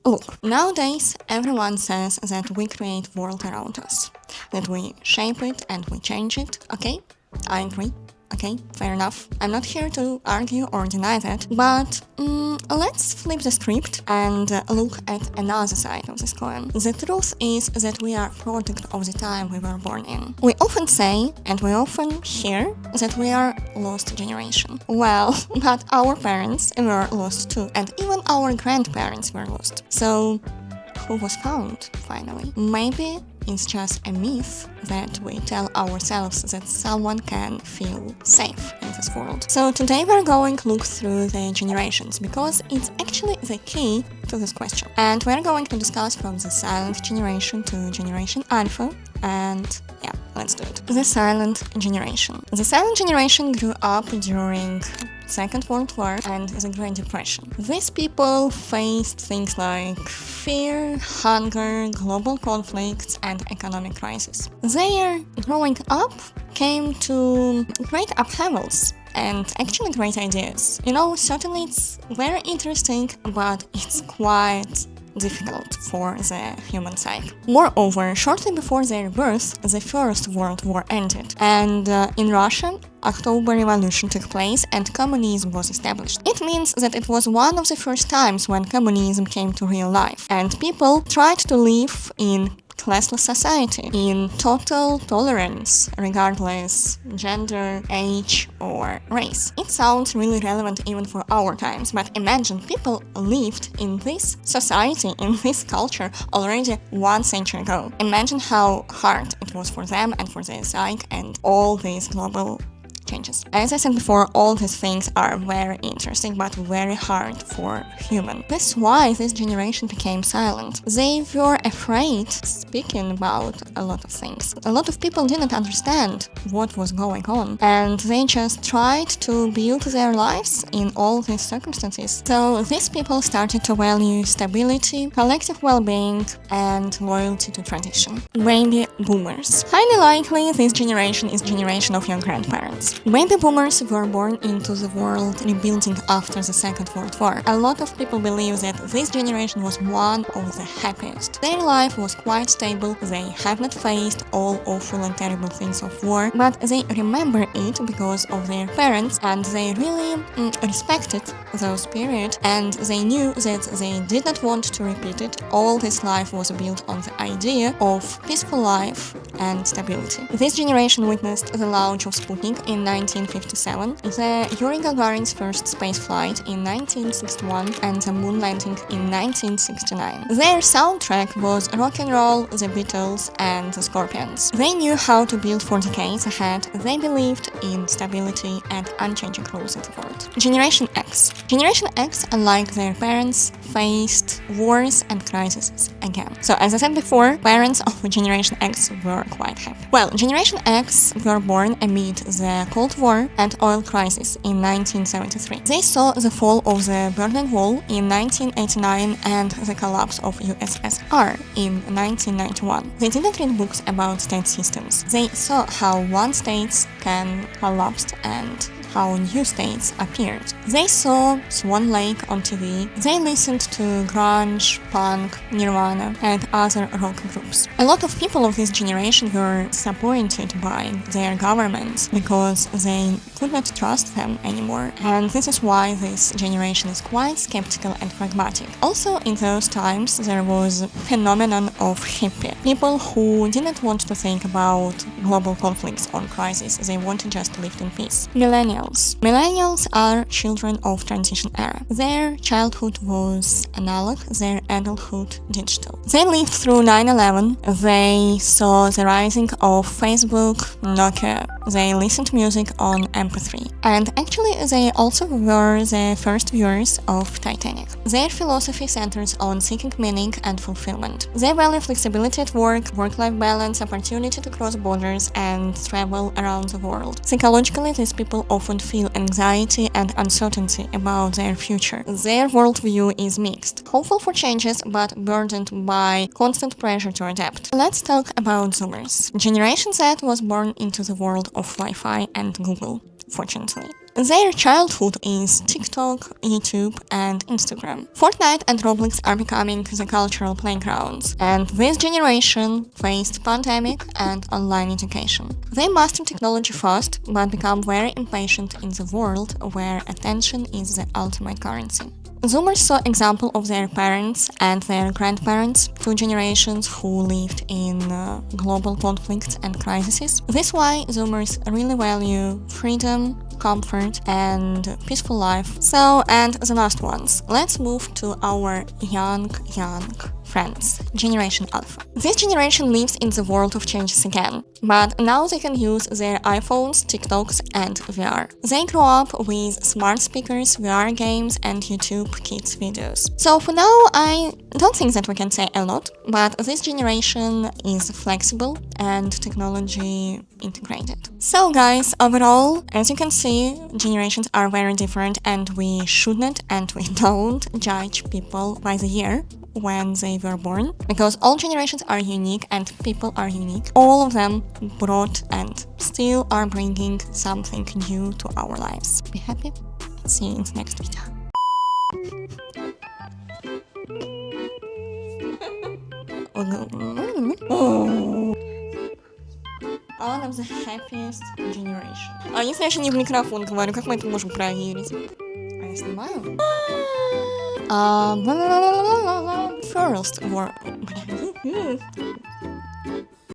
Look, nowadays everyone says that we create world around us, that we shape it and we change it, okay? I agree. Okay, fair enough. I'm not here to argue or deny that, but let's flip the script and look at another side of this coin. The truth is that we are product of the time we were born in. We often say, and we often hear, that we are lost generation. Well, but our parents were lost too, and even our grandparents were lost. So, who was found, finally? Maybe it's just a myth that we tell ourselves that someone can feel safe in this world. So today we're going to look through the generations, because it's actually the key to this question. And we're going to discuss from the silent generation to generation Alpha, and yeah, let's do it. The silent generation. The silent generation grew up during Second World War and the Great Depression. These people faced things like fear, hunger, global conflicts, and economic crisis. Their growing up came to great upheavals and actually great ideas. Certainly it's very interesting, but it's quite difficult for the human psyche. Moreover, shortly before their birth, the First World War ended, and in Russia, October Revolution took place and communism was established. It means that it was one of the first times when communism came to real life, and people tried to live in classless society, in total tolerance, regardless gender, age, or race. It sounds really relevant even for our times, but imagine people lived in this society, in this culture, already 1 century ago. Imagine how hard it was for them and for their psyche and all these global changes. As I said before, all these things are very interesting but very hard for human. That's why this generation became silent. They were afraid speaking about a lot of things. A lot of people didn't understand what was going on, and they just tried to build their lives in all these circumstances. So these people started to value stability, collective well-being, and loyalty to tradition. Baby boomers. Highly likely this generation is generation of your grandparents. Baby boomers were born into the world rebuilding after the Second World War. A lot of people believe that this generation was one of the happiest. Their life was quite stable, they have not faced all awful and terrible things of war, but they remember it because of their parents, and they really respected those periods, and they knew that they did not want to repeat it. All this life was built on the idea of peaceful life and stability. This generation witnessed the launch of Sputnik in 1957, the Yuri Gagarin's first space flight in 1961, and the moon landing in 1969. Their soundtrack was rock and roll, the Beatles, and the Scorpions. They knew how to build for decades ahead. They believed in stability and unchanging rules in the world. Generation X. Generation X, unlike their parents, faced wars and crises again. So, as I said before, parents of Generation X were quite happy. Well, Generation X were born amid the Cold War and oil crisis in 1973. They saw the fall of the Berlin Wall in 1989 and the collapse of USSR in 1991. They didn't read books about state systems. They saw how one state can collapse and how new states appeared. They saw Swan Lake on TV. They listened to grunge, punk, Nirvana, and other rock groups. A lot of people of this generation were disappointed by their governments because they could not trust them anymore, and this is why this generation is quite skeptical and pragmatic. Also, in those times, there was a phenomenon of hippie. People who didn't want to think about global conflicts or crises. They wanted just to live in peace. Millennials. Millennials are children of transition era. Their childhood was analog, their adulthood digital. They lived through 9/11. They saw the rising of Facebook, Nokia. They listened to music on MP3. And actually, they also were the first viewers of Titanic. Their philosophy centers on seeking meaning and fulfillment. They value flexibility at work, work-life balance, opportunity to cross borders, and travel around the world. Psychologically, these people often feel anxiety and uncertainty about their future. Their worldview is mixed, hopeful for changes but burdened by constant pressure to adapt. Let's talk about Zoomers. Generation Z was born into the world of Wi-Fi and Google, fortunately. Their childhood is TikTok, YouTube, and Instagram. Fortnite and Roblox are becoming the cultural playgrounds, and this generation faced pandemic and online education. They master technology fast, but become very impatient in the world where attention is the ultimate currency. Zoomers saw example of their parents and their grandparents, two generations who lived in global conflicts and crises. This is why Zoomers really value freedom, comfort, and peaceful life. So, and the last ones. Let's move to our young friends, Generation Alpha. This generation lives in the world of changes again, but now they can use their iPhones, TikToks, and VR. They grew up with smart speakers, VR games, and YouTube Kids videos. So for now, I don't think that we can say a lot, but this generation is flexible and technology integrated. So guys, overall, as you can see, generations are very different, and we shouldn't and we don't judge people by the year when they were born, because all generations are unique and people are unique. All of them brought and still are bringing something new to our lives. Be happy. See you in the next video. One of the happiest generation. А если я еще не в микрофон говорю, как мы это можем проверить? А я снимаю? First word.